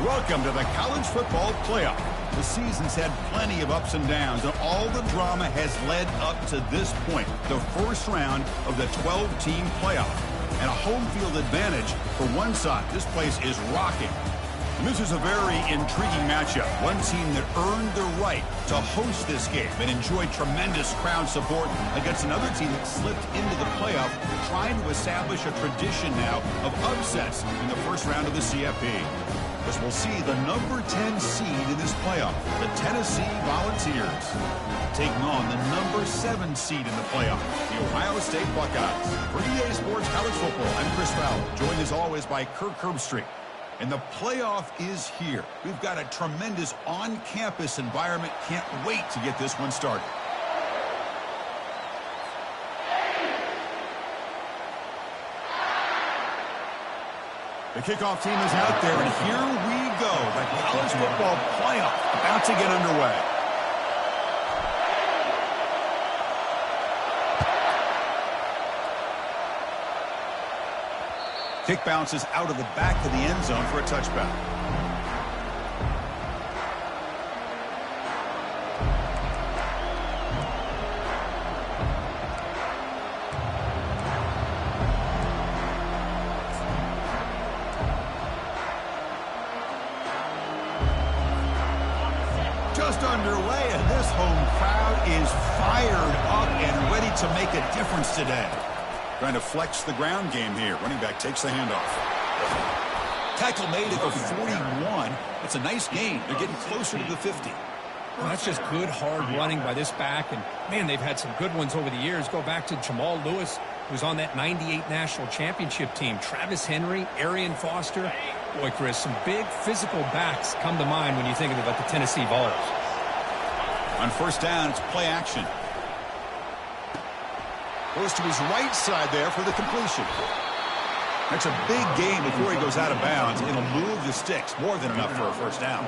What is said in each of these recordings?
Welcome to the College Football Playoff. The season's had plenty of ups and downs, and all the drama has led up to this point, the first round of the 12-team playoff. And a home field advantage for one side. This place is rocking. And this is a very intriguing matchup. One team that earned the right to host this game and enjoyed tremendous crowd support against another team that slipped into the playoff, trying to establish a tradition now of upsets in the first round of the CFP. As we'll see the number 10 seed in this playoff, the Tennessee Volunteers, taking on the number 7 seed in the playoff, the Ohio State Buckeyes. For EA Sports College Football, I'm Chris Fowler, joined as always by Kirk Herbstreit. And the playoff is here. We've got a tremendous on-campus environment. Can't wait to get this one started. The kickoff team is out there, and here we go. The college football playoff about to get underway. Kick bounces out of the back of the end zone for a touchback. Just underway, and this home crowd is fired up and ready to make a difference today. Trying to flex the ground game here. Running back takes the handoff. Tackle made at the 41. It's a nice gain. They're getting closer to the 50. Well, that's just good, hard running by this back. And, man, they've had some good ones over the years. Go back to Jamal Lewis, who's on that 98 national championship team. Travis Henry, Arian Foster. Boy, Chris, some big physical backs come to mind when you think about the Tennessee Vols. On first down, it's play action. Goes to his right side there for the completion. That's a big gain before he goes out of bounds. It'll move the sticks. More than enough for a first down.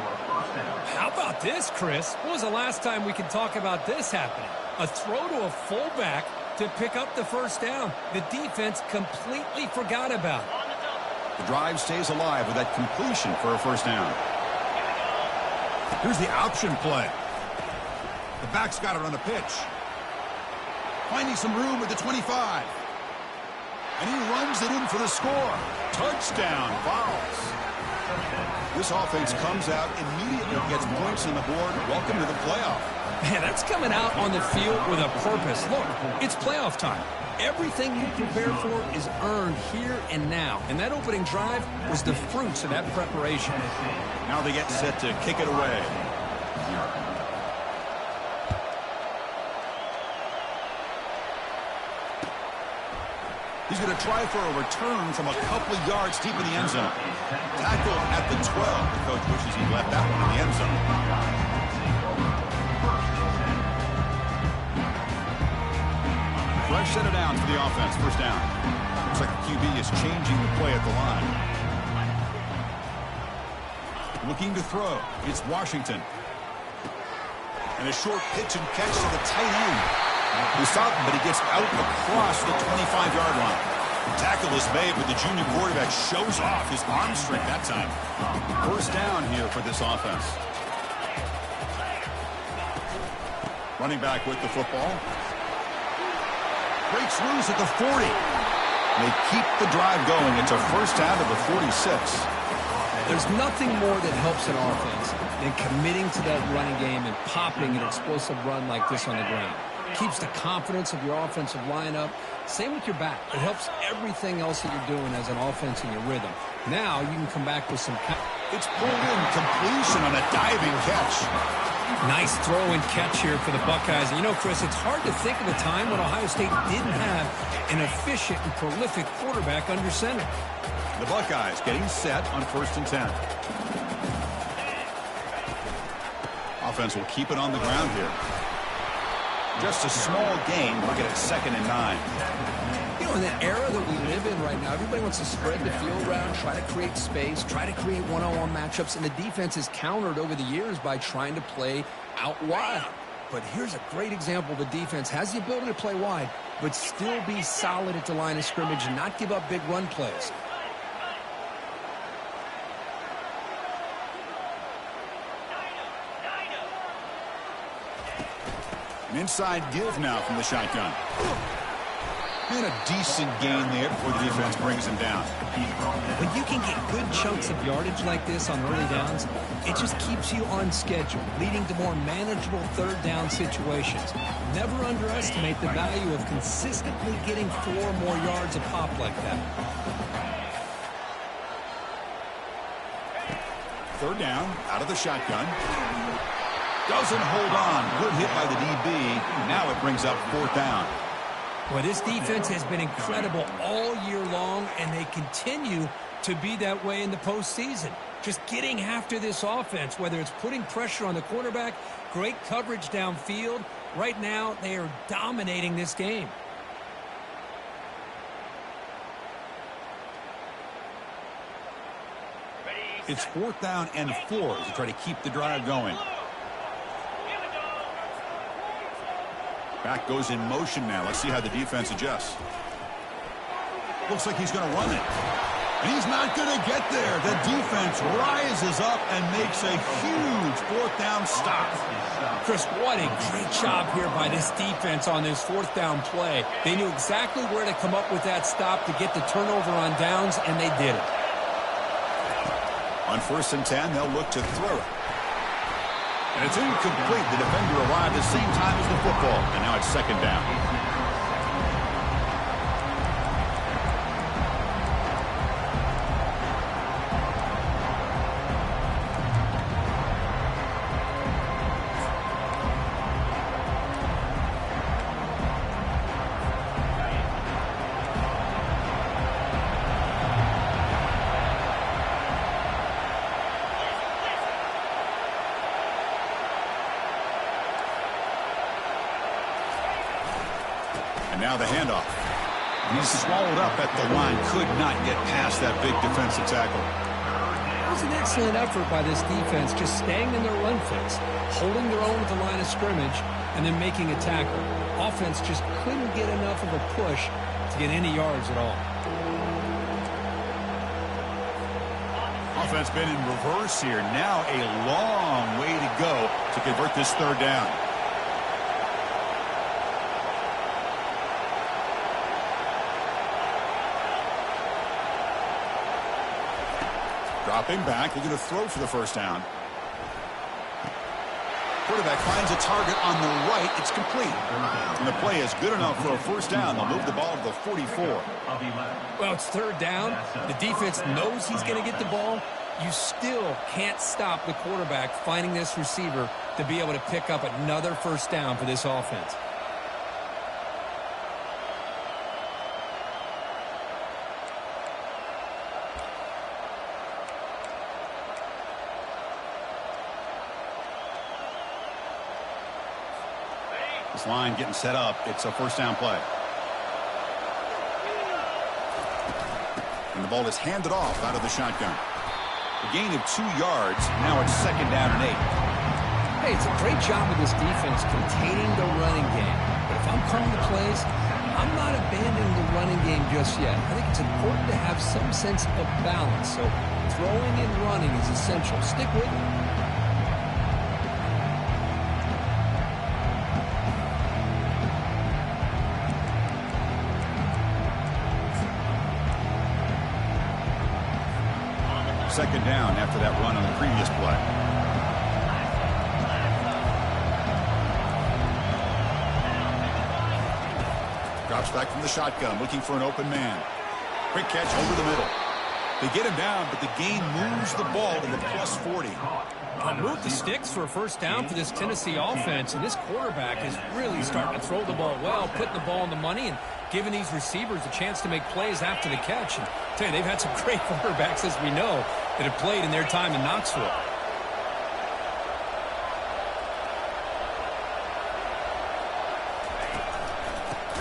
How about this, Chris? When was the last time we could talk about this happening? A throw to a fullback to pick up the first down. The defense completely forgot about it. The drive stays alive with that completion for a first down. Here's the option play. The back's got it on the pitch. Finding some room at the 25. And he runs it in for the score. Touchdown, Vols. This offense comes out immediately, gets points on the board. Welcome to the playoff. Man, that's coming out on the field with a purpose. Look, it's playoff time. Everything you prepare for is earned here and now. And that opening drive was the fruits of that preparation. Now they get set to kick it away. He's going to try for a return from a couple of yards deep in the end zone. Tackle at the 12. The coach wishes he left that one in the end zone. Fresh set of downs for the offense. First down. Looks like the QB is changing the play at the line. Looking to throw. It's Washington. And a short pitch and catch to the tight end. He stopped him, but he gets out across the 25-yard line. Tackle is made, but the junior quarterback shows off his arm strength that time. First down here for this offense. Running back with the football. Breaks loose at the 40. They keep the drive going. It's a first down to the 46. There's nothing more that helps an offense than committing to that running game and popping an explosive run like this on the ground. Keeps the confidence of your offensive lineup. Same with your back. It helps everything else that you're doing as an offense in your rhythm. Now you can come back with some... It's pulled in, completion on a diving catch. Nice throw and catch here for the Buckeyes. And you know, Chris, it's hard to think of a time when Ohio State didn't have an efficient and prolific quarterback under center. The Buckeyes getting set on 1st and 10. Offense will keep it on the ground here. Just a small gain. Look at it, 2nd and 9. You know, in the era that we live in right now, everybody wants to spread the field around, try to create space, try to create one-on-one matchups, and the defense is countered over the years by trying to play out wide. But here's a great example. The defense has the ability to play wide, but still be solid at the line of scrimmage and not give up big run plays. An inside give now from the shotgun. And a decent gain there before the defense brings him down. When you can get good chunks of yardage like this on early downs, it just keeps you on schedule, leading to more manageable third down situations. Never underestimate the value of consistently getting 4 more yards a pop like that. Third down, out of the shotgun. Doesn't hold on. Good hit by the DB. Now it brings up 4th down. Well, this defense has been incredible all year long, and they continue to be that way in the postseason. Just getting after this offense, whether it's putting pressure on the quarterback, great coverage downfield. Right now, they are dominating this game. It's 4th down and 4 to try to keep the drive going. Back goes in motion now. Let's see how the defense adjusts. Looks like he's going to run it. And he's not going to get there. The defense rises up and makes a huge 4th down stop. Chris, what a great job here by this defense on this 4th down play. They knew exactly where to come up with that stop to get the turnover on downs, and they did it. On 1st and 10, they'll look to throw it. And it's incomplete. The defender arrived at the same time as the football. And now it's 2nd down. Now the handoff. He's swallowed up at the line. Could not get past that big defensive tackle. It was an excellent effort by this defense, just staying in their run fix, holding their own at the line of scrimmage, and then making a tackle. Offense just couldn't get enough of a push to get any yards at all. Offense been in reverse here. Now a long way to go to convert this 3rd down. Dropping back, looking to throw for the 1st down. Quarterback finds a target on the right. It's complete. And the play is good enough for a 1st down. They'll move the ball to the 44. Well, it's 3rd down. The defense knows he's going to get the ball. You still can't stop the quarterback finding this receiver to be able to pick up another 1st down for this offense. This line getting set up. It's a 1st down play. And the ball is handed off out of the shotgun. A gain of 2 yards. Now it's 2nd down and 8. Hey, it's a great job of this defense containing the running game. But if I'm calling the plays, I'm not abandoning the running game just yet. I think it's important to have some sense of balance. So throwing and running is essential. Stick with it. Second down after that run on the previous play. Drops back from the shotgun, looking for an open man. Quick catch over the middle. They get him down, but the gain moves the ball to the plus 40. Move the sticks for a 1st down for this Tennessee offense, and this quarterback is really starting to throw the ball well, putting the ball in the money and giving these receivers a chance to make plays after the catch. And I tell you, they've had some great quarterbacks, as we know, that have played in their time in Knoxville.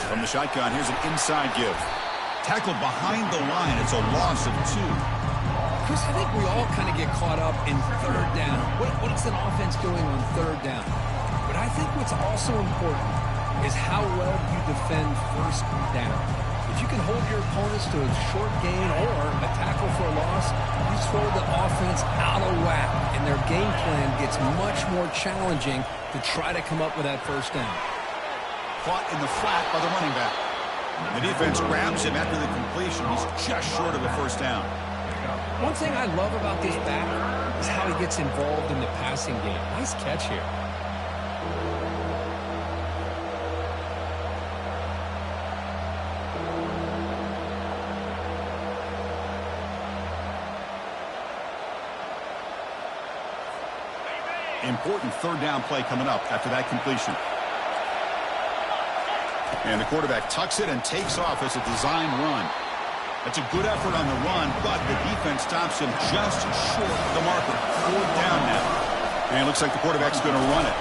From the shotgun, here's an inside give. Tackled behind the line. It's a loss of 2. Chris, I think we all kind of get caught up in 3rd down. What is an offense doing on 3rd down? But I think what's also important is how well you defend 1st down. If you can hold your opponents to a short gain or a tackle for a loss, you throw the offense out of whack, and their game plan gets much more challenging to try to come up with that 1st down. caught in the flat by the running back. The defense grabs him after the completion. He's just short of a first down. One thing I love about this back is how he gets involved in the passing game. Nice catch here. Important third down play coming up after that completion. And the quarterback tucks it and takes off as a design run. That's a good effort on the run, but the defense stops him just short of the marker. Fourth down now. And it looks like the quarterback's going to run it.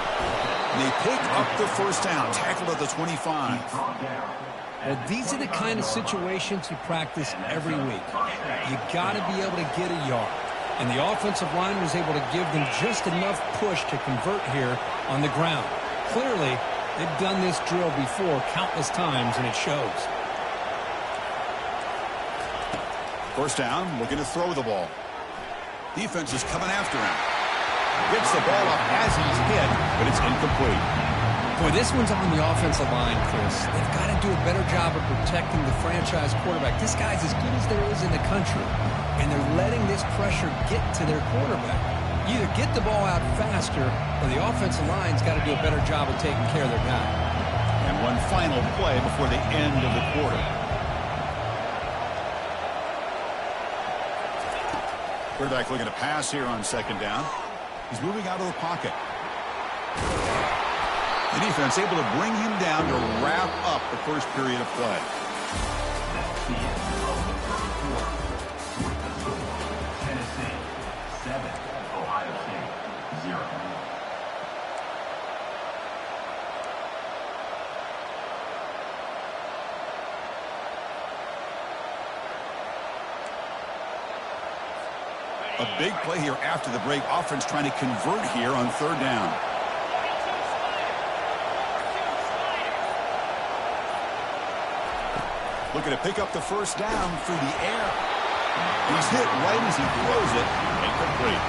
And they pick up the first down, tackled at the 25. Well, these are the kind of situations you practice every week. You got to be able to get a yard. And the offensive line was able to give them just enough push to convert here on the ground. Clearly, they've done this drill before countless times, and it shows. First down, looking to throw the ball. Defense is coming after him. Gets the ball up as he's hit, but it's incomplete. Boy, this one's on the offensive line, Chris. They've got to do a better job of protecting the franchise quarterback. This guy's as good as there is in the country, and they're letting this pressure get to their quarterback. Either get the ball out faster, or the offensive line's got to do a better job of taking care of their guy. And one final play before the end of the quarter. Quarterback looking to pass here on second down. He's moving out of the pocket. The defense able to bring him down to wrap up the first period of play. Tennessee 7, Ohio State 0. A big play here after the break. Offense trying to convert here on third down. Looking to pick up the first down through the air. He's hit right as he throws it. Incomplete.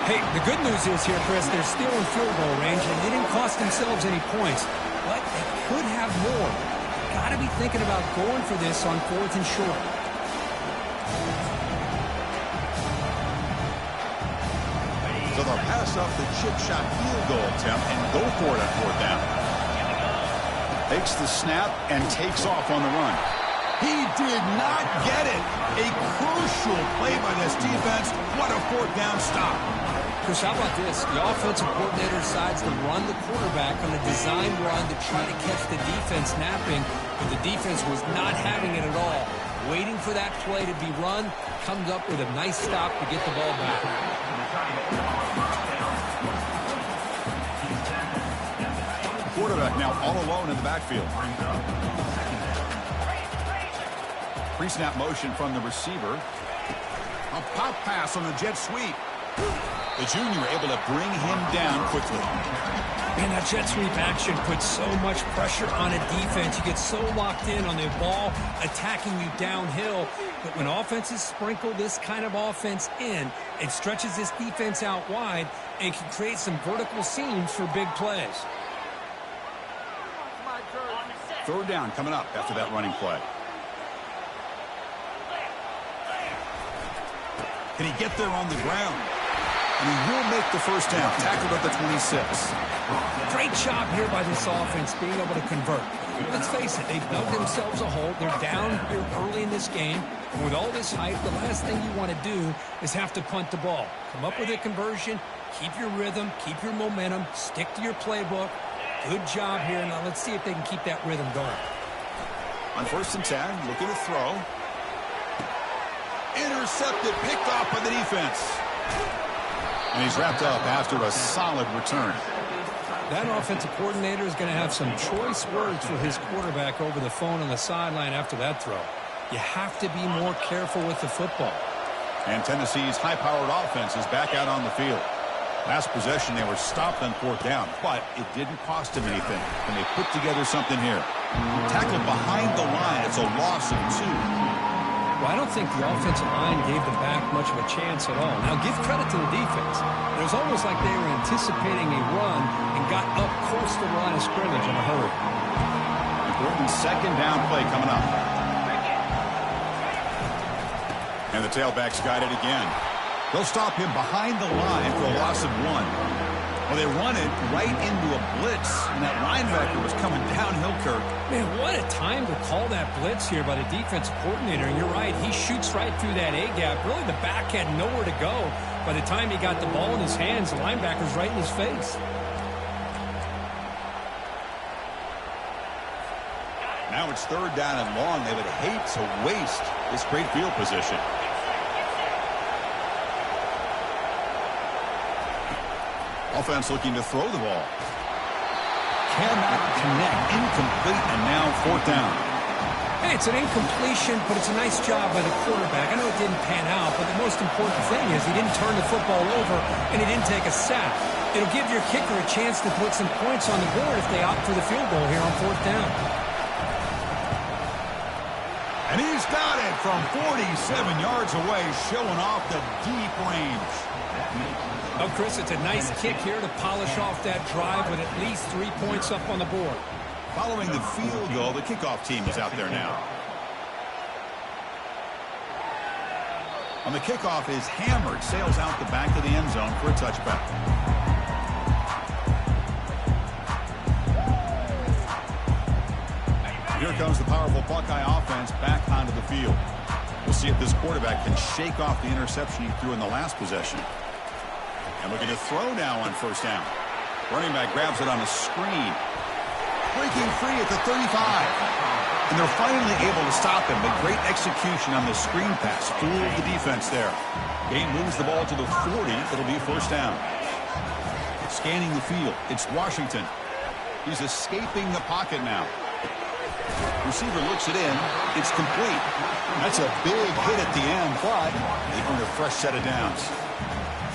Hey, the good news is here, Chris, they're still in field goal range, and they didn't cost themselves any points. But they could have more. Got to be thinking about going for this on fourth and short. So they'll pass up the chip shot field goal attempt and go for it on fourth down. Takes the snap and takes off on the run. He did not get it. A crucial play by this defense. What a fourth down stop. Chris, how about this? The offensive coordinator decides to run the quarterback on a design run to try to catch the defense napping, but the defense was not having it at all. Waiting for that play to be run, comes up with a nice stop to get the ball back. Quarterback now all alone in the backfield. Pre-snap motion from the receiver. A pop pass on the jet sweep. The junior able to bring him down quickly. Man, that jet sweep action puts so much pressure on a defense. You get so locked in on the ball attacking you downhill. But when offenses sprinkle this kind of offense in, it stretches this defense out wide and can create some vertical seams for big plays. Third down coming up after that running play. Can he get there on the ground? And he will make the first down. Tackled at the 26. Great job here by this offense being able to convert. Let's face it, they've dug themselves a hole. They're down here early in this game. And with all this hype, the last thing you want to do is have to punt the ball. Come up with a conversion, keep your rhythm, keep your momentum, stick to your playbook. Good job here. Now let's see if they can keep that rhythm going. On first and 10, looking to throw. Intercepted, picked off by the defense. And he's wrapped up after a solid return. That offensive coordinator is going to have some choice words for his quarterback over the phone on the sideline after that throw. You have to be more careful with the football. And Tennessee's high-powered offense is back out on the field. Last possession, they were stopped on fourth down, but it didn't cost them anything. And they put together something here. Tackled behind the line. It's a loss of 2. Well, I don't think the offensive line gave them back much of a chance at all. Now, give credit to the defense. It was almost like they were anticipating a run and got up close to the line of scrimmage in a hurry. Important second down play coming up. And the tailback's got it again. They'll stop him behind the line for a loss of 1. Well, they run it right into a blitz, and that linebacker was coming downhill, Kirk. Man, what a time to call that blitz here by the defensive coordinator. And you're right, he shoots right through that A-gap. Really, the back had nowhere to go. By the time he got the ball in his hands, the linebacker's right in his face. Now it's third down and long. They would hate to waste this great field position. Offense looking to throw the ball. Cannot connect. Incomplete, and now fourth down. Hey, it's an incompletion, but it's a nice job by the quarterback. I know it didn't pan out, but the most important thing is he didn't turn the football over, and he didn't take a sack. It'll give your kicker a chance to put some points on the board if they opt for the field goal here on fourth down. And he's got it from 47 yards away, showing off the deep range. Oh, Chris, it's a nice kick here to polish off that drive with at least 3 points up on the board. Following the field goal, the kickoff team is out there now. On the kickoff is hammered, sails out the back of the end zone for a touchback. Here comes the powerful Buckeye offense back onto the field. We'll see if this quarterback can shake off the interception he threw in the last possession. And looking to throw now on first down. Running back grabs it on a screen. Breaking free at the 35. And they're finally able to stop him. But great execution on the screen pass. Fooled the defense there. Game moves the ball to the 40. It'll be first down. Scanning the field. It's Washington. He's escaping the pocket now. Receiver looks it in. It's complete. That's a big hit at the end, but they earn a fresh set of downs.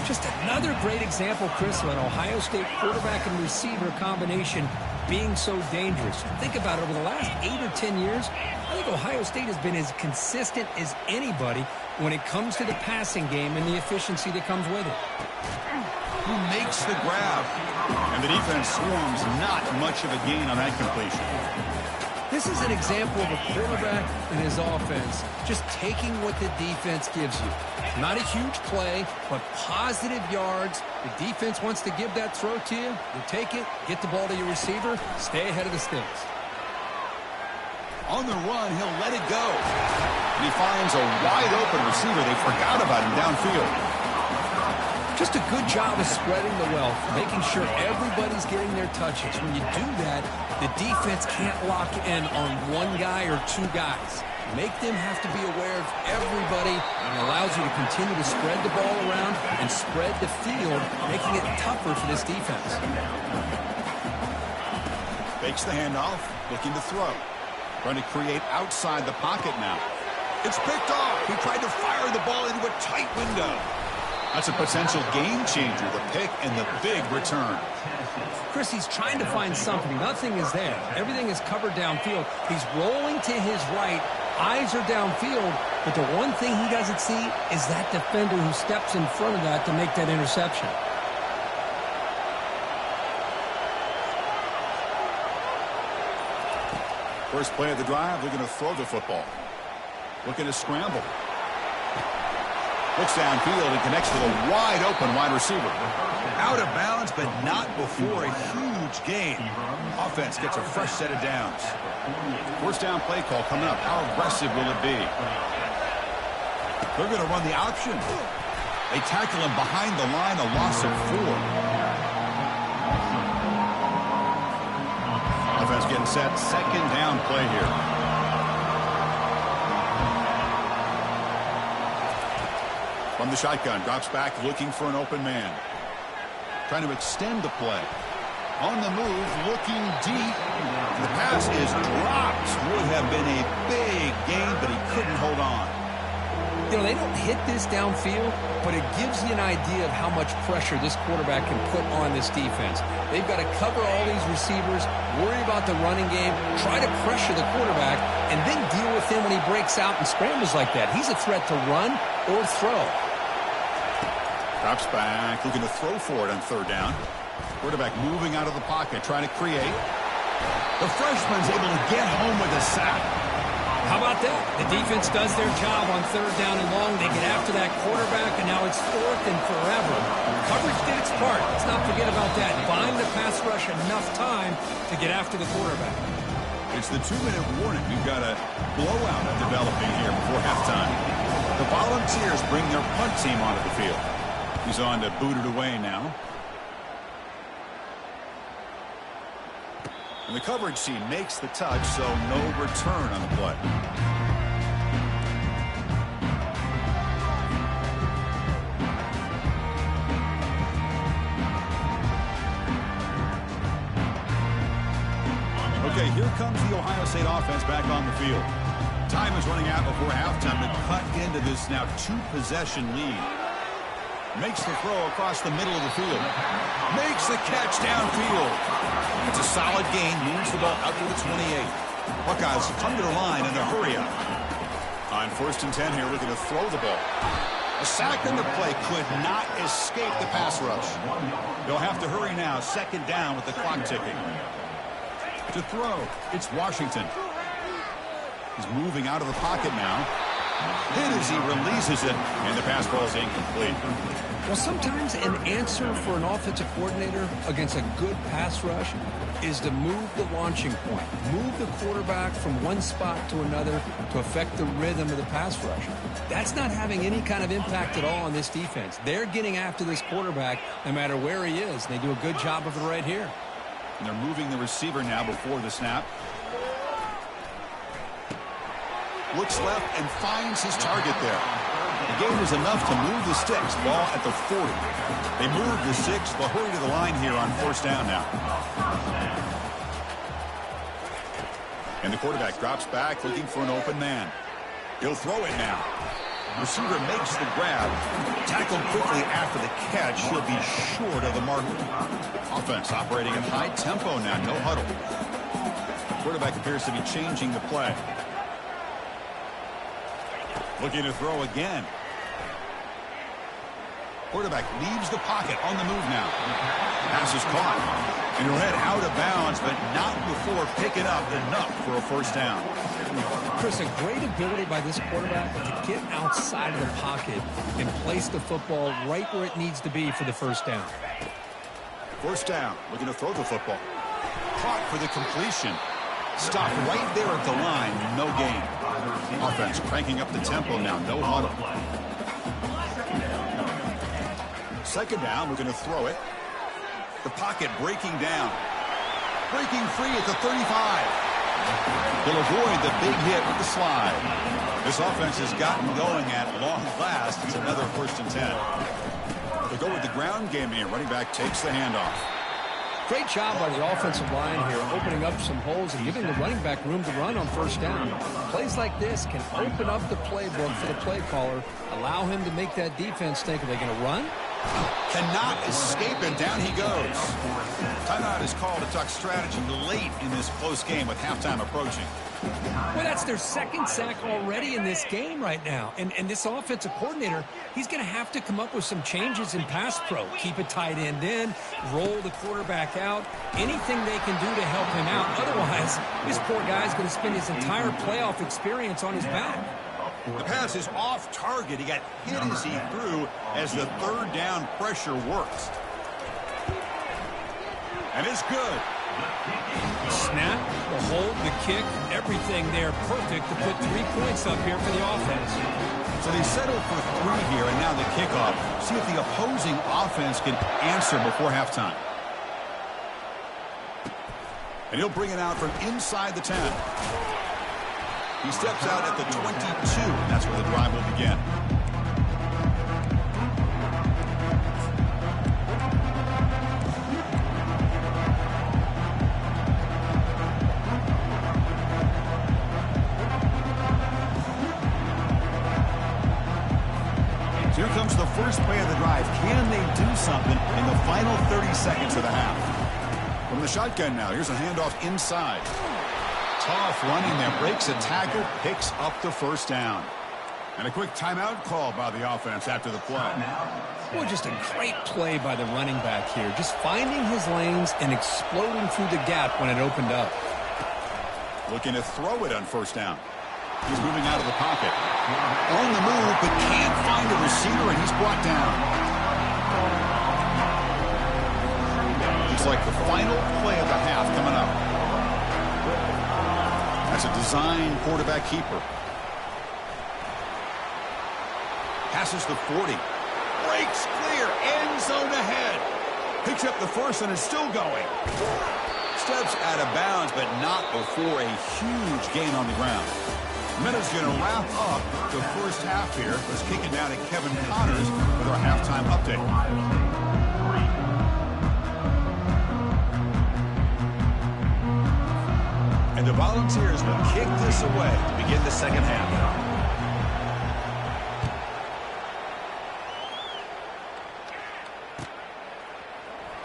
Just another great example, Chris, of an Ohio State quarterback and receiver combination being so dangerous. Think about it. Over the last 8 or 10 years, I think Ohio State has been as consistent as anybody when it comes to the passing game and the efficiency that comes with it. Who makes the grab? And the defense swarms not much of a gain on that completion. This is an example of a quarterback and his offense just taking what the defense gives you. Not a huge play, but positive yards. The defense wants to give that throw to you. You take it, get the ball to your receiver, stay ahead of the sticks. On the run, he'll let it go. And he finds a wide-open receiver. They forgot about him downfield. Just a good job of spreading the wealth, making sure everybody's getting their touches. When you do that, the defense can't lock in on one guy or two guys. Make them have to be aware of everybody, and it allows you to continue to spread the ball around and spread the field, making it tougher for this defense. Fakes the handoff, looking to throw. Trying to create outside the pocket now. It's picked off. He tried to fire the ball into a tight window. That's a potential game changer, the pick and the big return. Chris, he's trying to find something. Nothing is there. Everything is covered downfield. He's rolling to his right. Eyes are downfield. But the one thing he doesn't see is that defender who steps in front of that to make that interception. First play of the drive, they're going to throw the football. Looking to scramble. Looks downfield and connects with a wide-open wide receiver. Out of bounds, but not before a huge gain. Offense gets a fresh set of downs. First down play call coming up. How aggressive will it be? They're going to run the option. They tackle him behind the line, a loss of 4. Offense getting set. Second down play here. From the shotgun, drops back, looking for an open man. Trying to extend the play. On the move, looking deep. The pass is dropped. Would have been a big gain, but he couldn't hold on. You know, they don't hit this downfield, but it gives you an idea of how much pressure this quarterback can put on this defense. They've got to cover all these receivers, worry about the running game, try to pressure the quarterback, and then deal with him when he breaks out and scrambles like that. He's a threat to run or throw. Drops back, looking to throw for it on third down. Quarterback moving out of the pocket, trying to create. The freshman's able to get home with a sack. How about that? The defense does their job on 3rd down and long. They get after that quarterback, and now it's 4th and forever. Coverage did its part. Let's not forget about that. Buying the pass rush enough time to get after the quarterback. It's the 2-minute warning. We've got a blowout developing here before halftime. The Volunteers bring their punt team onto the field. He's on to boot it away now. And the coverage team makes the touch, so no return on the play. Okay, here comes the Ohio State offense back on the field. Time is running out before halftime to cut into this now 2-possession lead. Makes the throw across the middle of the field. Makes the catch downfield. It's a solid gain. Moves the ball out to the 28. Buckeyes come to the line in a hurry up. On 1st and 10 here, looking to throw the ball. A sack in the play could not escape the pass rush. They'll have to hurry now. 2nd down with the clock ticking. To throw, it's Washington. He's moving out of the pocket now. Hit as he releases it, and the pass ball is incomplete. Well, sometimes an answer for an offensive coordinator against a good pass rush is to move the launching point, move the quarterback from one spot to another to affect the rhythm of the pass rush. That's not having any kind of impact at all on this defense. They're getting after this quarterback no matter where he is, and they do a good job of it right here. And they're moving the receiver now before the snap. Looks left and finds his target there. The gain was enough to move the sticks. Ball at the 40. They move the 6. They'll hurry to the line here on 1st down now. And the quarterback drops back looking for an open man. He'll throw it now. Receiver makes the grab. Tackled quickly after the catch. He'll be short of the marker. Offense operating at high tempo now. No huddle. Quarterback appears to be changing the play. Looking to throw again. Quarterback leaves the pocket on the move now. Pass is caught. And he'll head out of bounds, but not before picking up enough for a 1st down. Chris, a great ability by this quarterback to get outside of the pocket and place the football right where it needs to be for the 1st down. 1st down, looking to throw the football. Caught for the completion. Stopped right there at the line, no gain. Offense cranking up the tempo now, no huddle. 2nd down, we're going to throw it. The pocket breaking down. Breaking free at the 35. He'll avoid the big hit with the slide. This offense has gotten going at long last. It's another 1st and 10. They go with the ground game here. Running back takes the handoff. Great job by the offensive line here, opening up some holes and giving the running back room to run on 1st down. Plays like this can open up the playbook for the play caller, allow him to make that defense think, are they going to run? Cannot escape, and down he goes. Timeout is called to talk strategy late in this close game with halftime approaching. Well, that's their 2nd sack already in this game right now. And this offensive coordinator, he's going to have to come up with some changes in pass pro. Keep a tight end in, roll the quarterback out, anything they can do to help him out. Otherwise, this poor guy's going to spend his entire playoff experience on his back. The pass is off target. He got hit as he threw as the 3rd down pressure works. And it's good. The snap, the hold, the kick, everything there perfect to put 3 points up here for the offense. So they settled for 3 here, and now the kickoff. See if the opposing offense can answer before halftime. And he'll bring it out from inside the 10. He steps out at the 22. That's where the drive will begin. Here comes the first play of the drive. Can they do something in the final 30 seconds of the half? From the shotgun now, here's a handoff inside. Tough running there, breaks a tackle, picks up the 1st down. And a quick timeout call by the offense after the play. Well, just a great play by the running back here. Just finding his lanes and exploding through the gap when it opened up. Looking to throw it on first down. He's moving out of the pocket. On the move, but can't find a receiver, and he's brought down. Looks like the final play of the half coming up. That's a design quarterback keeper. Passes the 40. Breaks clear. End zone ahead. Picks up the first and is still going. Steps out of bounds, but not before a huge gain on the ground. Minute's going to wrap up the first half here. Let's kick it down to Kevin Connors with our halftime update. And the Volunteers will kick this away to begin the second half.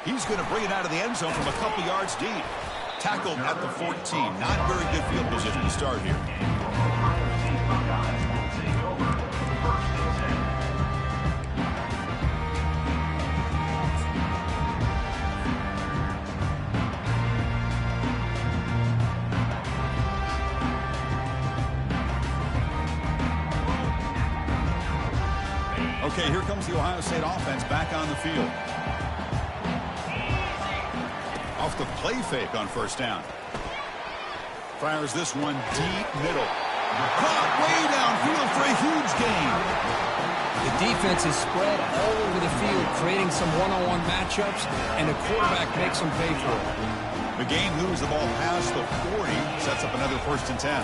He's going to bring it out of the end zone from a couple yards deep. Tackled at the 14. Not very good field position to start here. Okay, here comes the Ohio State offense back on the field. Off the play fake on first down. Fires this one deep middle. Caught way downfield for a huge gain. The defense is spread all over the field, creating some one-on-one matchups, and the quarterback makes them pay for it. The game moves the ball past the 40, sets up another 1st and 10.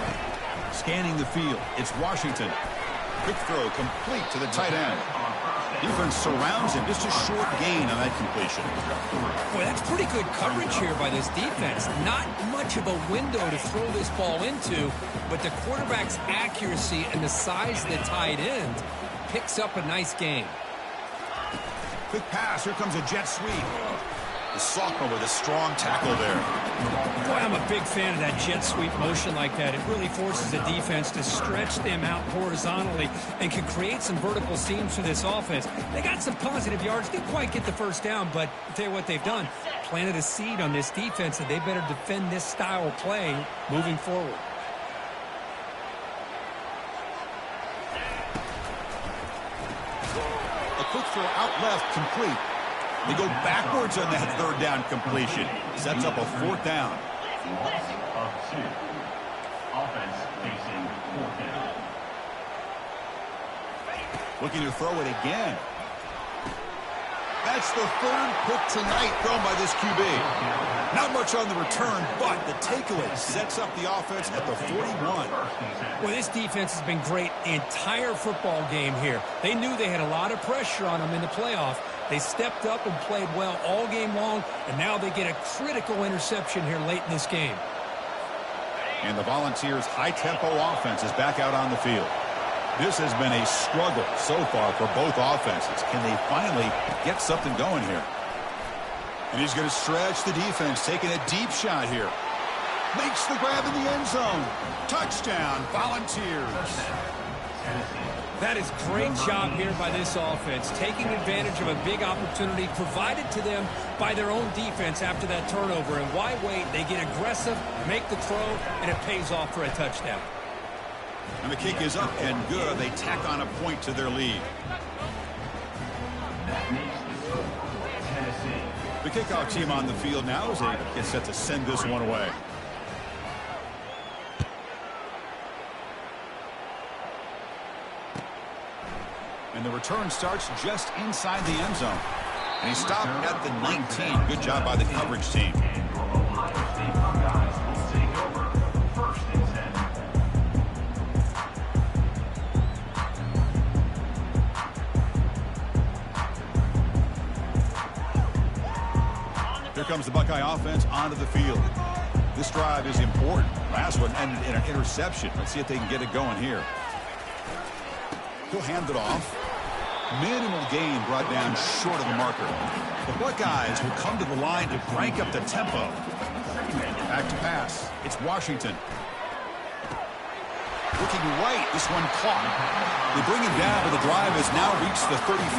Scanning the field, it's Washington. Quick throw complete to the tight end. Defense surrounds him. Just a short gain on that completion. Boy, that's pretty good coverage here by this defense. Not much of a window to throw this ball into, but the quarterback's accuracy and the size of the tight end picks up a nice gain. Quick pass. Here comes a jet sweep. The sophomore with a strong tackle there. Boy, I'm a big fan of that jet sweep motion like that. It really forces the defense to stretch them out horizontally and can create some vertical seams for this offense. They got some positive yards. Didn't quite get the first down, but I'll tell you what they've done. Planted a seed on this defense that they better defend this style of play moving forward. A quick throw out left, complete. They go backwards on that 3rd down completion. Sets up a 4th down. Loss of 2. Offense facing 4th down. Looking to throw it again. That's the 3rd pick tonight thrown by this QB. Not much on the return, but the takeaway sets up the offense at the 41. Well, this defense has been great the entire football game here. They knew they had a lot of pressure on them in the playoff. They stepped up and played well all game long, and now they get a critical interception here late in this game. And the Volunteers' high-tempo offense is back out on the field. This has been a struggle so far for both offenses. Can they finally get something going here? And he's going to stretch the defense, taking a deep shot here. Makes the grab in the end zone. Touchdown, Volunteers. That is great job here by this offense, taking advantage of a big opportunity provided to them by their own defense after that turnover. And why wait? They get aggressive, make the throw, and it pays off for a touchdown. And the kick is up and good. They tack on a point to their lead. That makes the score Tennessee. The kickoff team on the field now as they get set to send this one away. And the return starts just inside the end zone. And he stopped at the 19. Good job by the coverage team. And your Ohio State Buckeyes will take over 1st and 10. Here comes the Buckeye offense onto the field. This drive is important. Last one ended in an interception. Let's see if they can get it going here. He'll hand it off. Minimal gain brought down short of the marker. The Buckeyes will come to the line to crank up the tempo. Back to pass. It's Washington. Looking right, this one caught. They bring him down, but the drive has now reached the 35.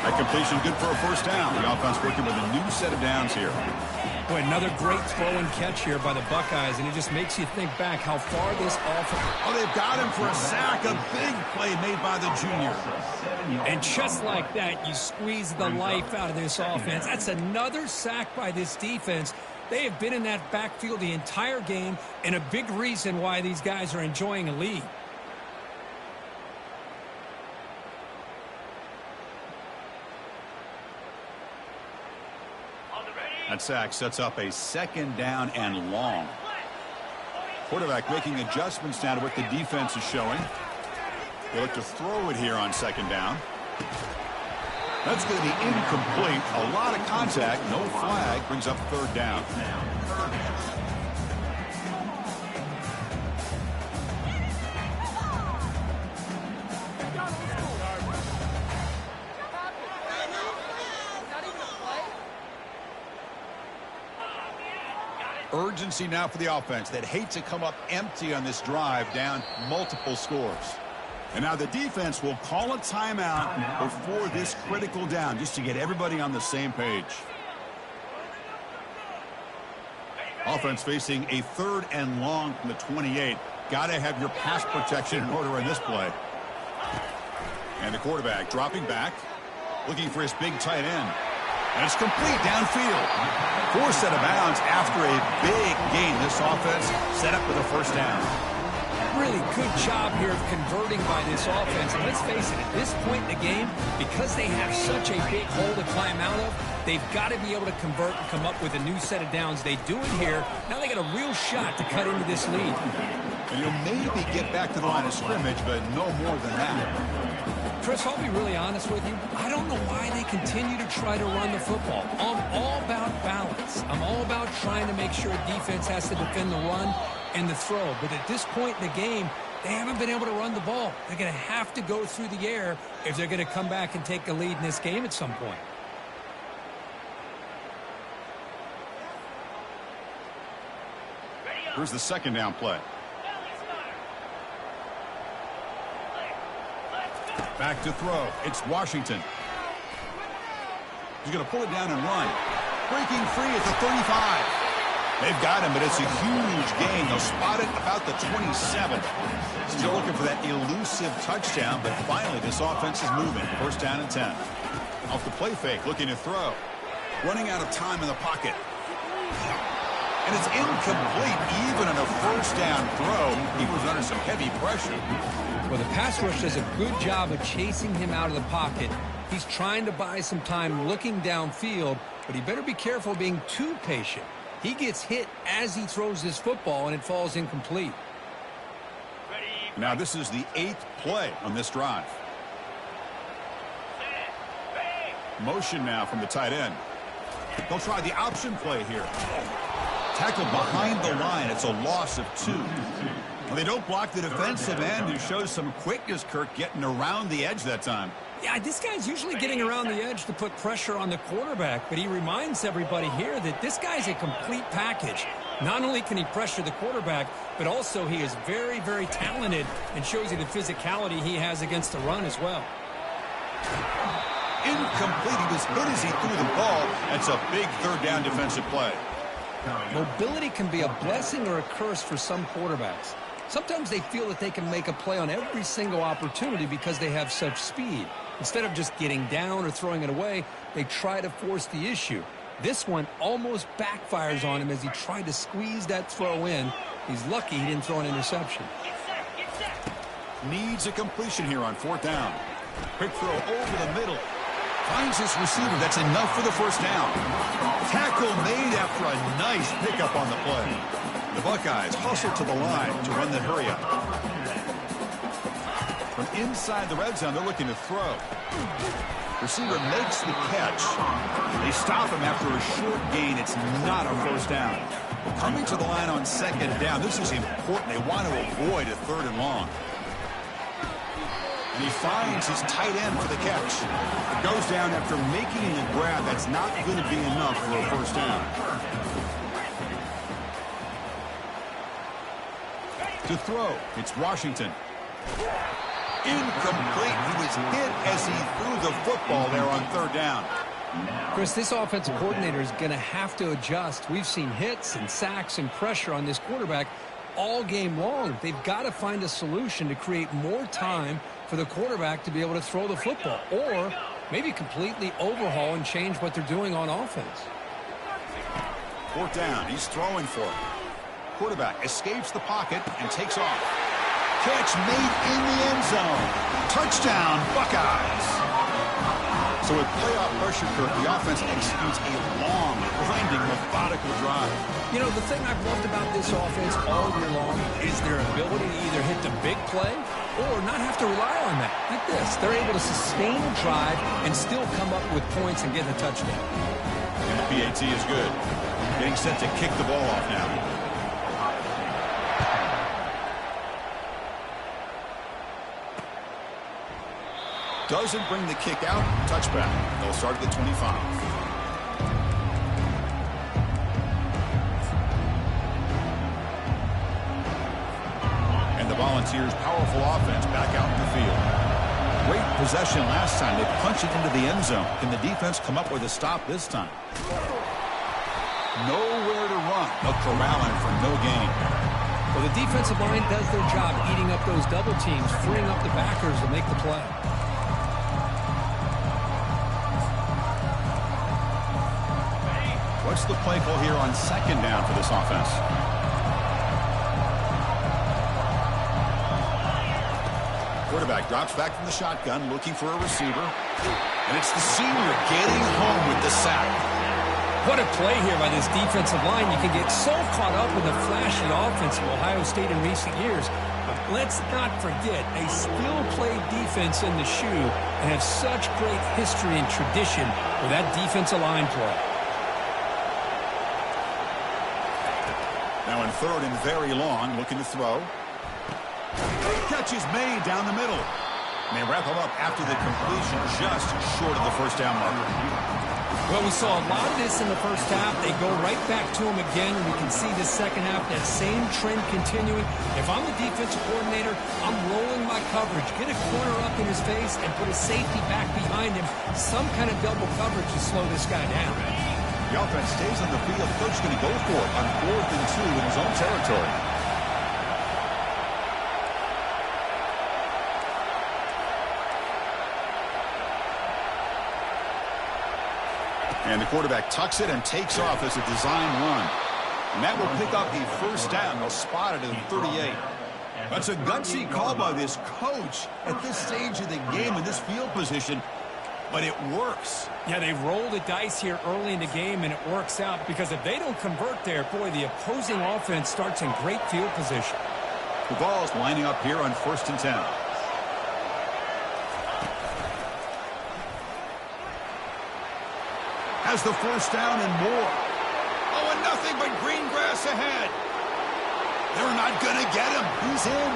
That completion good for a first down. The offense working with a new set of downs here. Boy, another great throw and catch here by the Buckeyes, and it just makes you think back how far this offense... Oh, they've got him for a sack. A big play made by the junior. And just like that, you squeeze the life out of this offense. That's another sack by this defense. They have been in that backfield the entire game, and a big reason why these guys are enjoying a lead. That sack sets up a second down and long. Quarterback making adjustments now to what the defense is showing. They look to throw it here on second down. That's going to be incomplete. A lot of contact. No flag. Brings up third down. Urgency now for the offense that hate to come up empty on this drive, down multiple scores. And now the defense will call a timeout before this critical down, just to get everybody on the same page. Offense facing a third and long from the 28. Got to have your pass protection in order in this play. And the quarterback dropping back, looking for his big tight end. And it's complete downfield. Forced out of bounds after a big gain. This offense set up with a first down. Really good job here of converting by this offense. And let's face it, at this point in the game, because they have such a big hole to climb out of, they've got to be able to convert and come up with a new set of downs. They do it here. Now they got a real shot to cut into this lead. And you'll maybe get back to the line of scrimmage, but no more than that. Chris, I'll be really honest with you. I don't know why they continue to try to run the football. I'm all about balance. I'm all about trying to make sure a defense has to defend the run and the throw. But at this point in the game, they haven't been able to run the ball. They're going to have to go through the air if they're going to come back and take a lead in this game at some point. Here's the second down play. Back to throw. It's Washington. He's going to pull it down and run. Breaking free at the 35. They've got him, but it's a huge gain. They'll spot it about the 27. Still looking for that elusive touchdown, but finally this offense is moving. First down and 10. Off the play fake, looking to throw. Running out of time in the pocket. And it's incomplete, even on a first down throw. He was under some heavy pressure. Well, the pass rush does a good job of chasing him out of the pocket. He's trying to buy some time looking downfield, but he better be careful being too patient. He gets hit as he throws this football, and it falls incomplete. Now this is the 8th play on this drive. Motion now from the tight end. They'll try the option play here. Tackled behind the line. It's a loss of 2. Well, they don't block the defensive end, who shows some quickness, Kirk, getting around the edge that time. Yeah, this guy's usually getting around the edge to put pressure on the quarterback, but he reminds everybody here that this guy's a complete package. Not only can he pressure the quarterback, but also he is very, very talented and shows you the physicality he has against the run as well. Incomplete. He was hit as he threw the ball. That's a big third down defensive play. Mobility can be a blessing or a curse for some quarterbacks. Sometimes they feel that they can make a play on every single opportunity because they have such speed. Instead of just getting down or throwing it away, they try to force the issue. This one almost backfires on him as he tried to squeeze that throw in. He's lucky he didn't throw an interception. Needs a completion here on 4th down. Quick throw over the middle. Finds his receiver. That's enough for the first down. Tackle made after a nice pickup on the play. The Buckeyes hustle to the line to run the hurry up. From inside the red zone, they're looking to throw. Receiver makes the catch. They stop him after a short gain. It's not a first down. Coming to the line on second down. This is important. They want to avoid a third and long. And he finds his tight end for the catch. It goes down after making the grab. That's not going to be enough for a first down. To throw, it's Washington. Incomplete. He was hit as he threw the football there on third down. Chris, this offensive coordinator is going to have to adjust. We've seen hits and sacks and pressure on this quarterback all game long. They've got to find a solution to create more time for the quarterback to be able to throw the football, or maybe completely overhaul and change what they're doing on offense. Fourth down. He's throwing for it. Quarterback escapes the pocket and takes off. Catch made in the end zone. Touchdown, Buckeyes. So with playoff pressure, Kirk, the offense executes a long, grinding, methodical drive. You know, the thing I've loved about this offense all year long is their ability to either hit the big play or not have to rely on that. Like this, they're able to sustain a drive and still come up with points and get a touchdown. And the PAT is good. Getting set to kick the ball off now. Doesn't bring the kick out. Touchback. They'll start at the 25. And the Volunteers' powerful offense back out in the field. Great possession last time. They punched it into the end zone. Can the defense come up with a stop this time? Nowhere to run. They'll corral him for no gain. Well, the defensive line does their job eating up those double teams, freeing up the backers to make the play. What's the play call here on second down for this offense? Quarterback drops back from the shotgun, looking for a receiver. And it's the senior getting home with the sack. What a play here by this defensive line. You can get so caught up in the flashy offense of Ohio State in recent years. But let's not forget, a skill-play defense in the shoe and have such great history and tradition with that defensive line play. Now in third and very long, looking to throw. Catch is made down the middle. And they wrap him up after the completion just short of the first down marker. Well, we saw a lot of this in the first half. They go right back to him again, and we can see the second half, that same trend continuing. If I'm the defensive coordinator, I'm rolling my coverage. Get a corner up in his face and put a safety back behind him. Some kind of double coverage to slow this guy down. The offense stays on the field. The coach is going to go for it on 4th and 2 in his own territory. And the quarterback tucks it and takes off as a design run. And that will pick up a first down. They'll spot it at 38. That's a gutsy call by this coach at this stage of the game in this field position. But it works. Yeah, they roll the dice here early in the game, and it works out because if they don't convert there, boy, the opposing offense starts in great field position. The ball's lining up here on 1st and 10. Has the first down and more. Oh, and nothing but green grass ahead. They're not going to get him. He's in.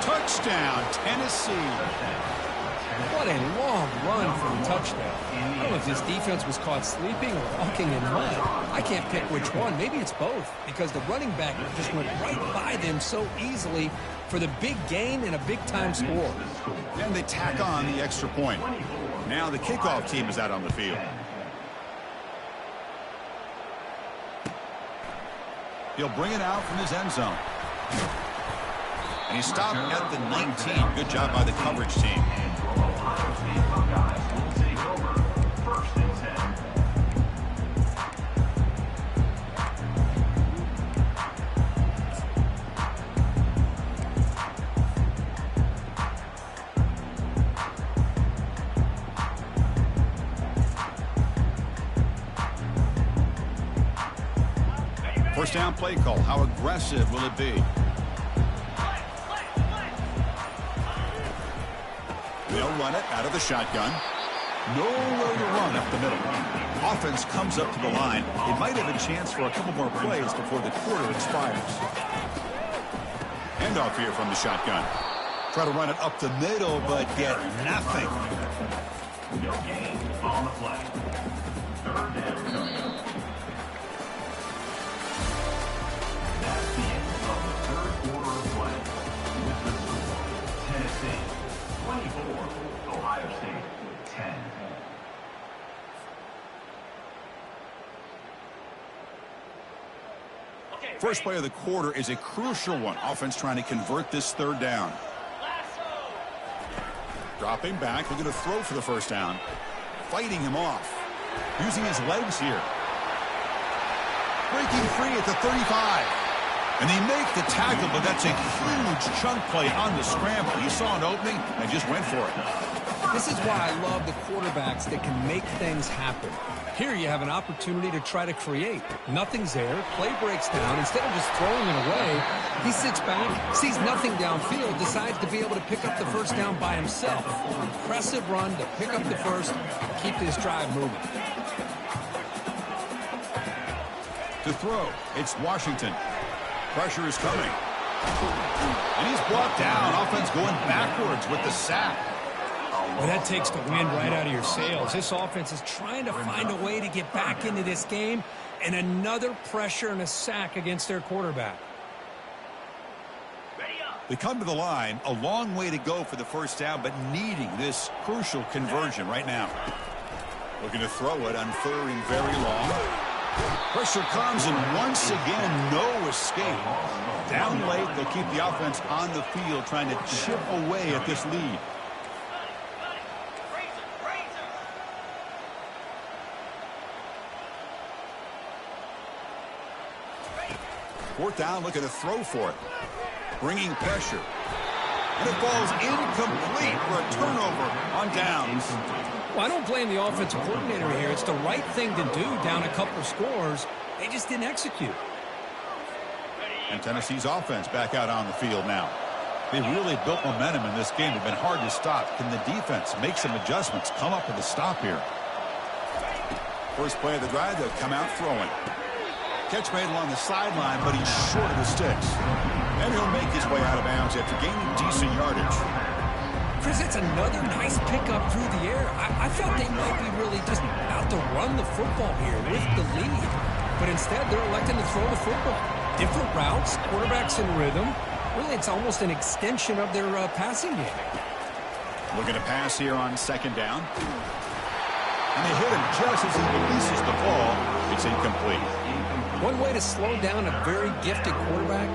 Touchdown, Tennessee. What a long run for a touchdown. I don't know if this defense was caught sleeping or walking in mud. I can't pick which one. Maybe it's both, because the running back just went right by them so easily for the big gain and a big-time score. And they tack on the extra point. Now the kickoff team is out on the field. He'll bring it out from his end zone. And he stopped at the 19. Good job by the coverage team. First down play call. How aggressive will it be? They'll run it out of the shotgun. Nowhere to run up the middle. Offense comes up to the line. It might have a chance for a couple more plays before the quarter expires. Handoff here from the shotgun. Try to run it up the middle, but get nothing. No gain on the play. Third down. That's the end of the third quarter of play. 24, Ohio State 10. First play of the quarter is a crucial one. Offense trying to convert this third down. Dropping back, they're going to throw for the first down. Fighting him off. Using his legs here. Breaking free at the 35. And they make the tackle, but that's a huge chunk play on the scramble. He saw an opening and just went for it. This is why I love the quarterbacks that can make things happen. Here you have an opportunity to try to create. Nothing's there. Play breaks down. Instead of just throwing it away, he sits back, sees nothing downfield, decides to be able to pick up the first down by himself. Impressive run to pick up the first, keep this drive moving. To throw, it's Washington. Pressure is coming. And he's brought down. Offense going backwards with the sack. Well, that takes the wind right out of your sails. This offense is trying to find a way to get back into this game, and another pressure and a sack against their quarterback. They come to the line, a long way to go for the first down, but needing this crucial conversion right now. Looking to throw it on third and very long. Pressure comes, and once again, no escape. Down late, they'll keep the offense on the field, trying to chip away at this lead. Fourth down, looking to throw for it. Bringing pressure. And it falls incomplete for a turnover on downs. Well, I don't blame the offensive coordinator here. It's the right thing to do down a couple scores. They just didn't execute. And Tennessee's offense back out on the field now. They've really built momentum in this game. They've been hard to stop. Can the defense make some adjustments, come up with a stop here? First play of the drive, they'll come out throwing. Catch made along the sideline, but he's short of the sticks. And he'll make his way out of bounds after gaining decent yardage. Chris, it's another nice pickup through the air. I thought they might be really just out to run the football here with the lead. But instead, they're electing to throw the football. Different routes, quarterbacks in rhythm. Really, it's almost an extension of their passing game. Looking to pass here on second down. And they hit him just as he releases the ball. It's incomplete. One way to slow down a very gifted quarterback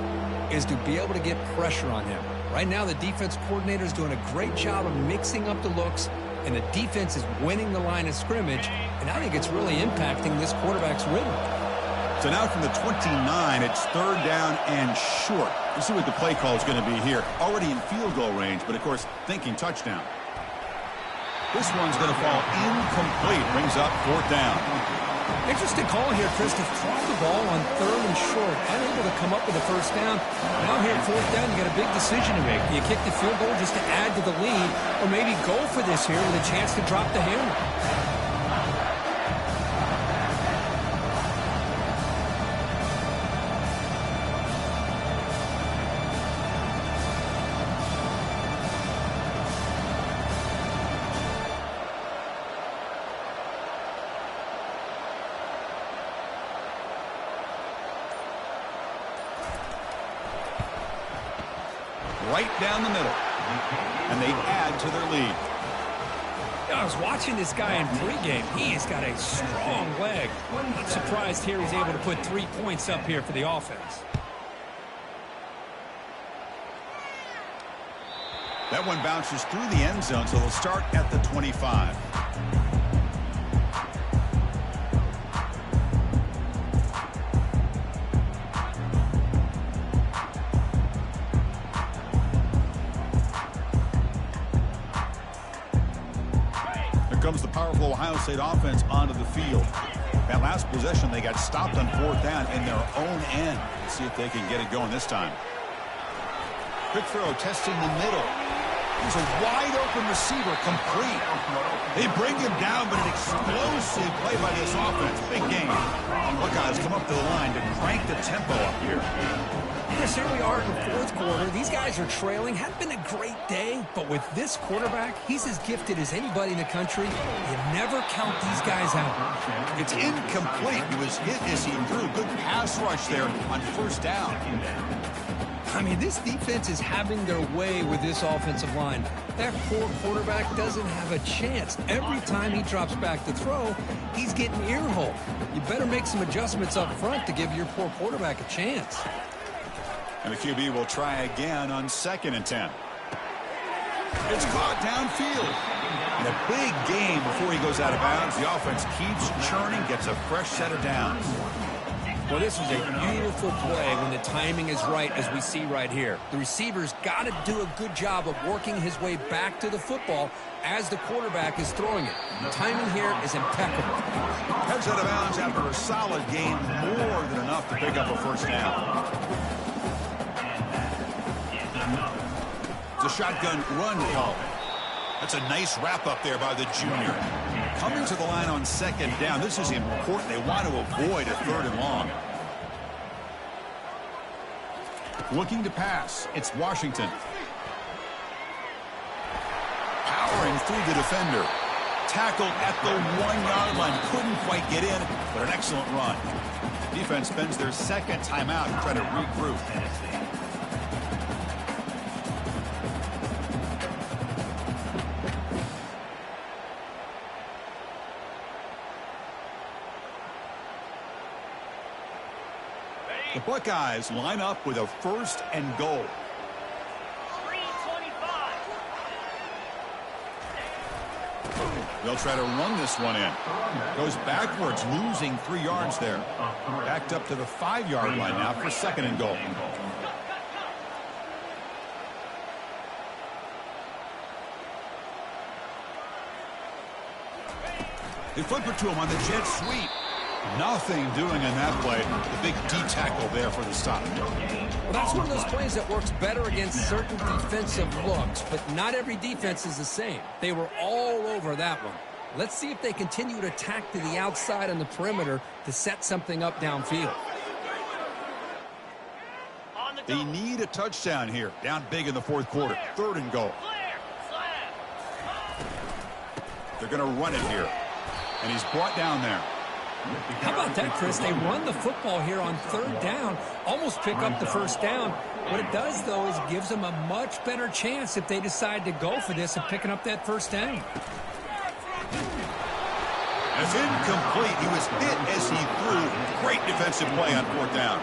is to be able to get pressure on him. Right now, the defense coordinator is doing a great job of mixing up the looks, and the defense is winning the line of scrimmage, and I think it's really impacting this quarterback's rhythm. So now from the 29, it's third down and short. Let's see what the play call is going to be here. Already in field goal range, but of course, thinking touchdown. This one's going to fall incomplete. Brings up fourth down. Interesting call here, Chris, to throw the ball on third and short. Unable to come up with a first down. Now here at fourth down, you got a big decision to make. Do you kick the field goal just to add to the lead, or maybe go for this here with a chance to drop the hammer? Right down the middle. And they add to their lead. I was watching this guy in pregame. He has got a strong leg. Not surprised here he's able to put 3 points up here for the offense. That one bounces through the end zone, so they'll start at the 25. Comes the powerful Ohio State offense onto the field. That last possession, they got stopped on fourth down in their own end. Let's see if they can get it going this time. Quick throw, testing the middle. There's a wide-open receiver, complete. They bring him down, but an explosive play by this offense. Big game. Buckeyes come up to the line to crank the tempo up here. Chris, here we are in the fourth quarter. These guys are trailing. Hadn't been a great day, but with this quarterback, he's as gifted as anybody in the country. You never count these guys out. It's incomplete. He was hit as he threw. Good pass rush there on first down. I mean, this defense is having their way with this offensive line. That poor quarterback doesn't have a chance. Every time he drops back to throw, he's getting ear-hole. You better make some adjustments up front to give your poor quarterback a chance. And the QB will try again on 2nd and 10. It's caught downfield. And a big game before he goes out of bounds. The offense keeps churning, gets a fresh set of downs. Well, this was a beautiful play when the timing is right, as we see right here. The receiver's got to do a good job of working his way back to the football as the quarterback is throwing it. The timing here is impeccable. Heads out of bounds after a solid game, more than enough to pick up a first down. It's a shotgun run call. That's a nice wrap up there by the junior. Coming to the line on 2nd down. This is important. They want to avoid a 3rd and long. Looking to pass. It's Washington. Powering through the defender. Tackled at the 1-yard line. Couldn't quite get in, but an excellent run. Defense spends their 2nd timeout to try to regroup. The Buckeyes line up with a 1st and goal. They'll try to run this one in. Goes backwards, losing 3 yards there. Backed up to the 5-yard line now for 2nd and goal. They flip it to him on the jet sweep. Nothing doing in that play. The big D tackle there for the stop. Well, that's one of those plays that works better against certain defensive looks, but not every defense is the same. They were all over that one. Let's see if they continue to attack to the outside on the perimeter to set something up downfield. They need a touchdown here. Down big in the 4th quarter. 3rd and goal. They're going to run it here. And he's brought down there. How about that, Chris? They run the football here on 3rd down, almost pick up the first down. What it does, though, is it gives them a much better chance if they decide to go for this and picking up that first down. It's incomplete. He was hit as he threw. Great defensive play on 4th down.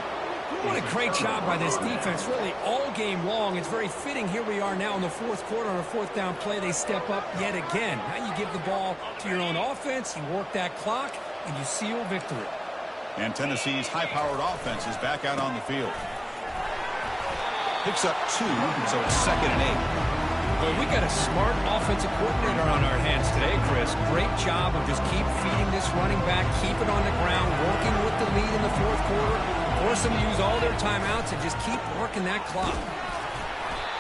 What a great job by this defense, really, all game long. It's very fitting. Here we are now in the 4th quarter on a 4th down play. They step up yet again. Now you give the ball to your own offense, you work that clock, and you seal victory. And Tennessee's high-powered offense is back out on the field. Picks up 2, so it's 2nd and 8. Well, we got a smart offensive coordinator on our hands today, Chris. Great job of just keep feeding this running back, keep it on the ground, working with the lead in the 4th quarter, force them to use all their timeouts and just keep working that clock.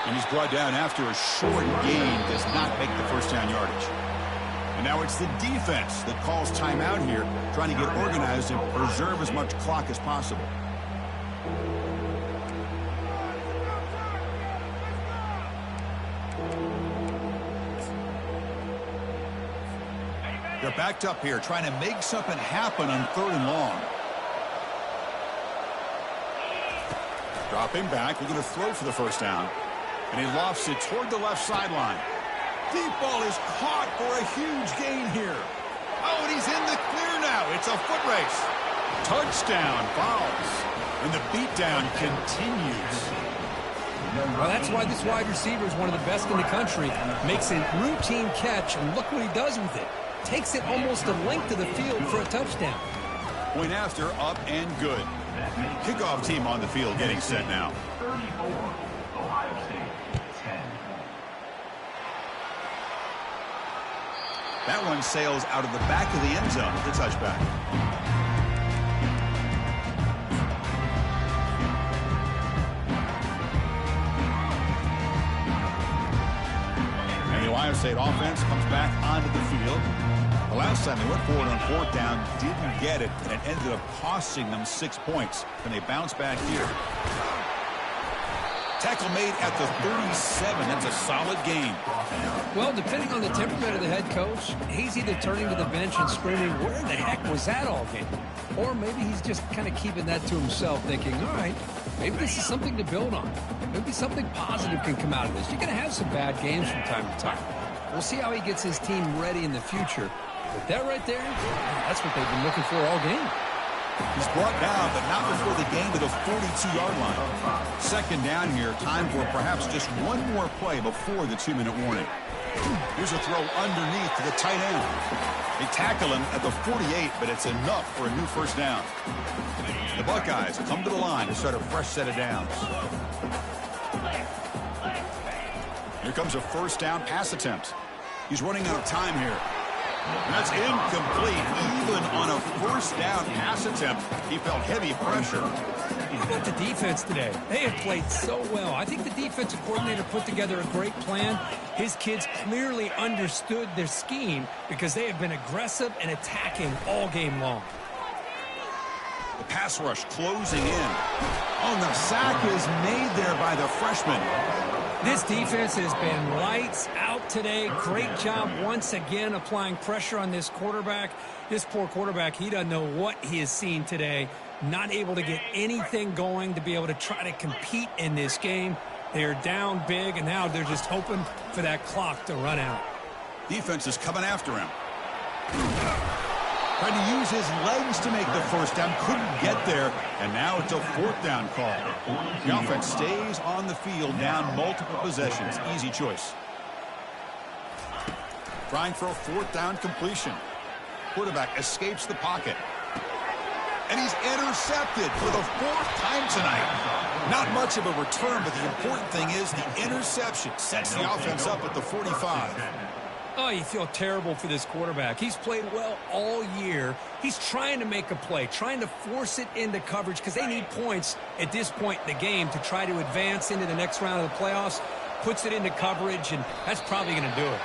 And he's brought down after a short gain, does not make the first down yardage. And now it's the defense that calls timeout here, trying to get organized and preserve as much clock as possible. They're backed up here, trying to make something happen on 3rd and long. Dropping back, looking to throw for the first down. And he lofts it toward the left sideline. Deep ball is caught for a huge gain here. Oh, and he's in the clear now. It's a foot race. Touchdown, Vols. And the beatdown continues. Well, that's why this wide receiver is one of the best in the country. Makes a routine catch, and look what he does with it. Takes it almost a length of the field for a touchdown. Point after, up and good. Kickoff team on the field getting set now. 34, Ohio State, 10. That one sails out of the back of the end zone with the touchback. And the Ohio State offense comes back onto the field. The last time they went forward on 4th down, didn't get it, and it ended up costing them 6 points. And they bounce back here. Tackle made at the 37. That's a solid gain. Well, depending on the temperament of the head coach, he's either turning to the bench and screaming, where the heck was that all game? Or maybe he's just kind of keeping that to himself, thinking, all right, maybe this is something to build on. Maybe something positive can come out of this. You're going to have some bad games from time to time. We'll see how he gets his team ready in the future. But that right there, that's what they've been looking for all game. He's brought down, but not before the gain to the 42-yard line. Second down here, time for perhaps just one more play before the 2-minute warning. Here's a throw underneath to the tight end. They tackle him at the 48, but it's enough for a new first down. The Buckeyes come to the line to start a fresh set of downs. Here comes a first down pass attempt. He's running out of time here. That's incomplete. Even on a first down pass attempt, he felt heavy pressure. How about the defense today? They have played so well. I think the defensive coordinator put together a great plan. His kids clearly understood their scheme because they have been aggressive and attacking all game long. The pass rush closing in. Oh, the sack is made there by the freshman. This defense has been lights out today. Great job once again applying pressure on this quarterback. This poor quarterback, he doesn't know what he has seen today. Not able to get anything going to be able to try to compete in this game. They're down big, and now they're just hoping for that clock to run out. Defense is coming after him. Trying to use his legs to make the first down. Couldn't get there. And now it's a fourth down call. The offense stays on the field, down multiple possessions. Easy choice. Trying for a fourth down completion. Quarterback escapes the pocket. And he's intercepted for the fourth time tonight. Not much of a return, but the important thing is the interception sets the offense up at the 45. Oh, you feel terrible for this quarterback. He's played well all year. He's trying to make a play, trying to force it into coverage because they need points at this point in the game to try to advance into the next round of the playoffs. Puts it into coverage, and that's probably going to do it.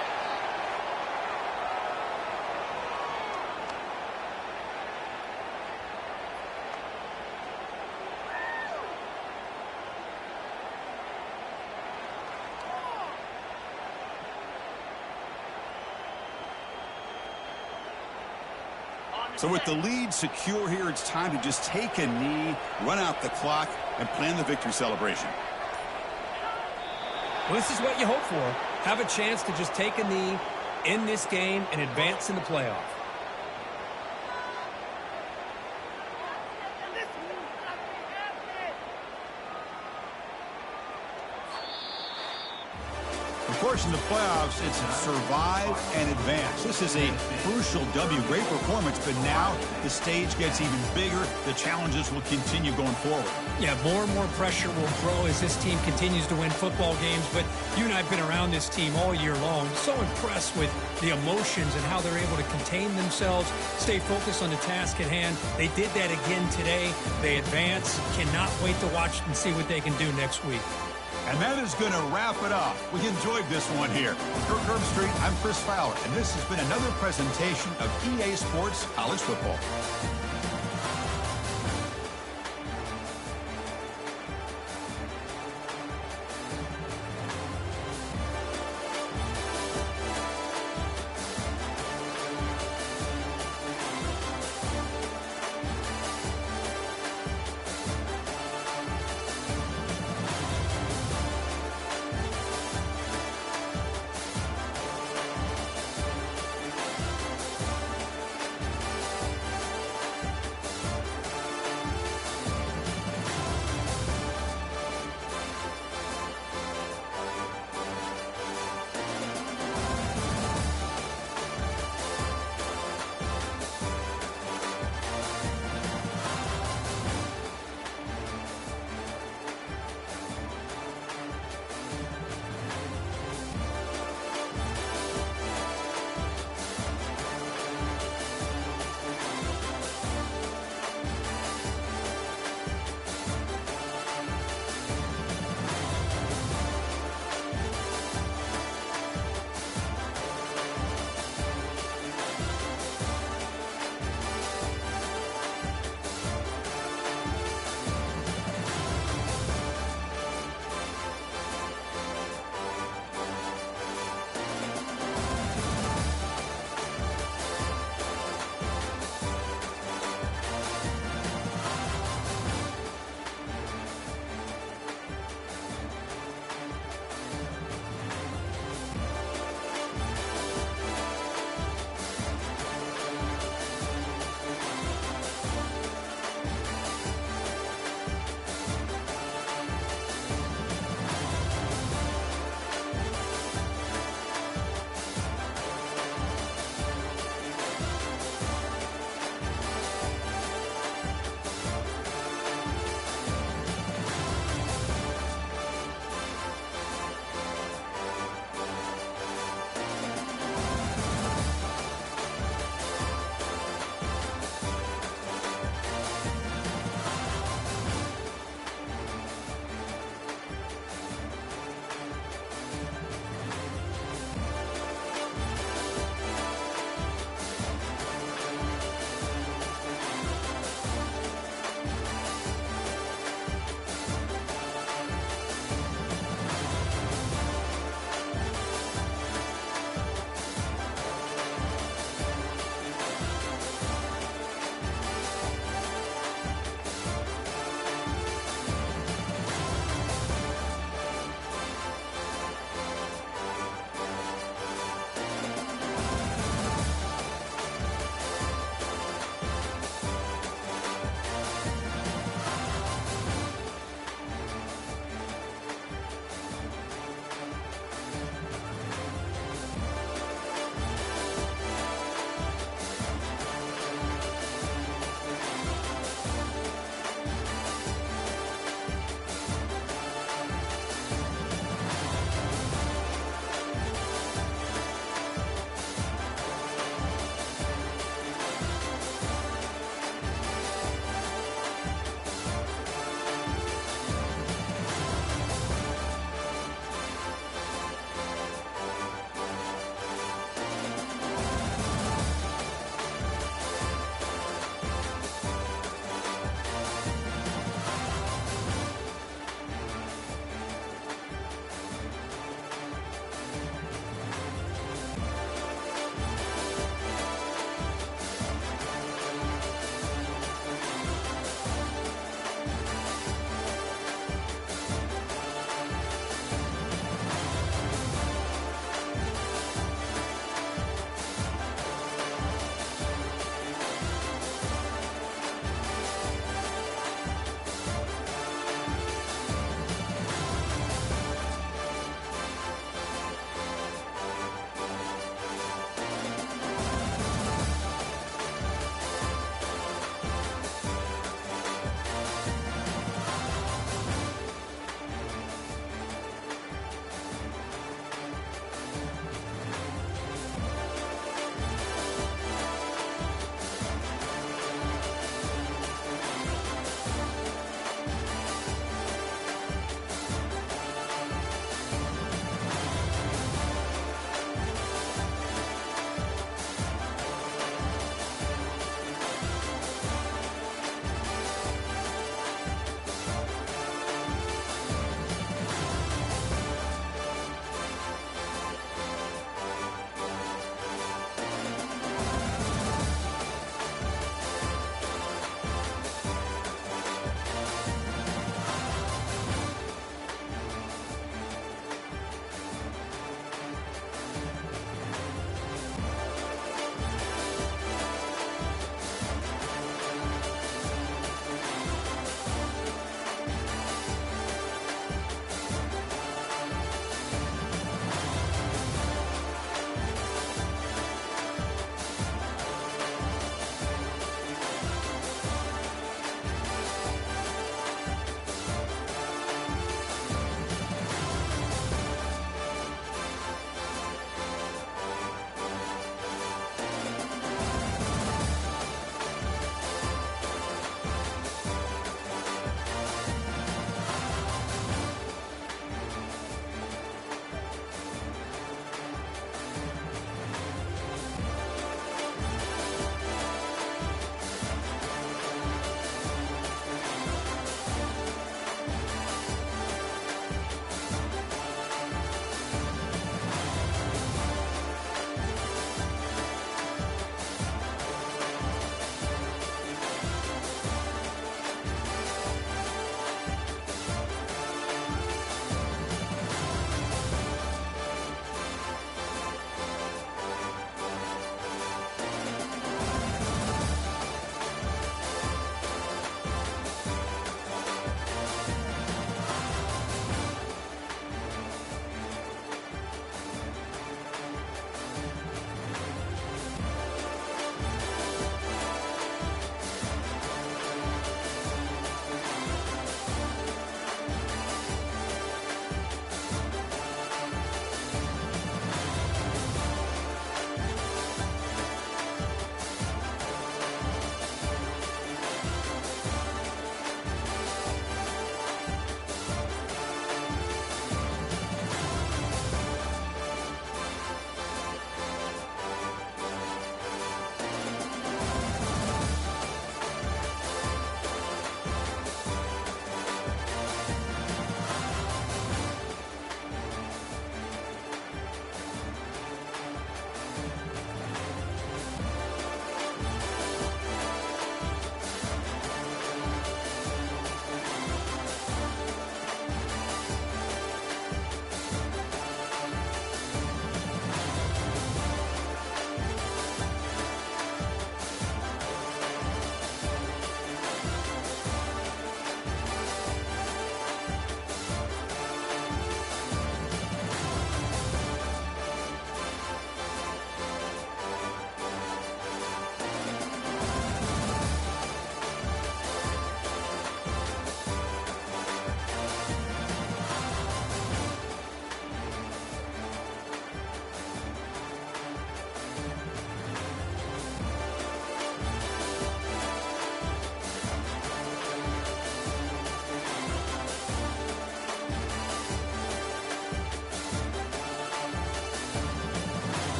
So with the lead secure here, it's time to just take a knee, run out the clock, and plan the victory celebration. Well, this is what you hope for. Have a chance to just take a knee in this game and advance in the playoff. Of course, in the playoffs, it's survive and advance. This is a crucial W. Great performance, but now the stage gets even bigger. The challenges will continue going forward. Yeah, more and more pressure will grow as this team continues to win football games, but you and I have been around this team all year long. So impressed with the emotions and how they're able to contain themselves, stay focused on the task at hand. They did that again today. They advance. Cannot wait to watch and see what they can do next week. And that is going to wrap it up. We enjoyed this one here. For Herb Street, I'm Chris Fowler, and this has been another presentation of EA Sports College Football.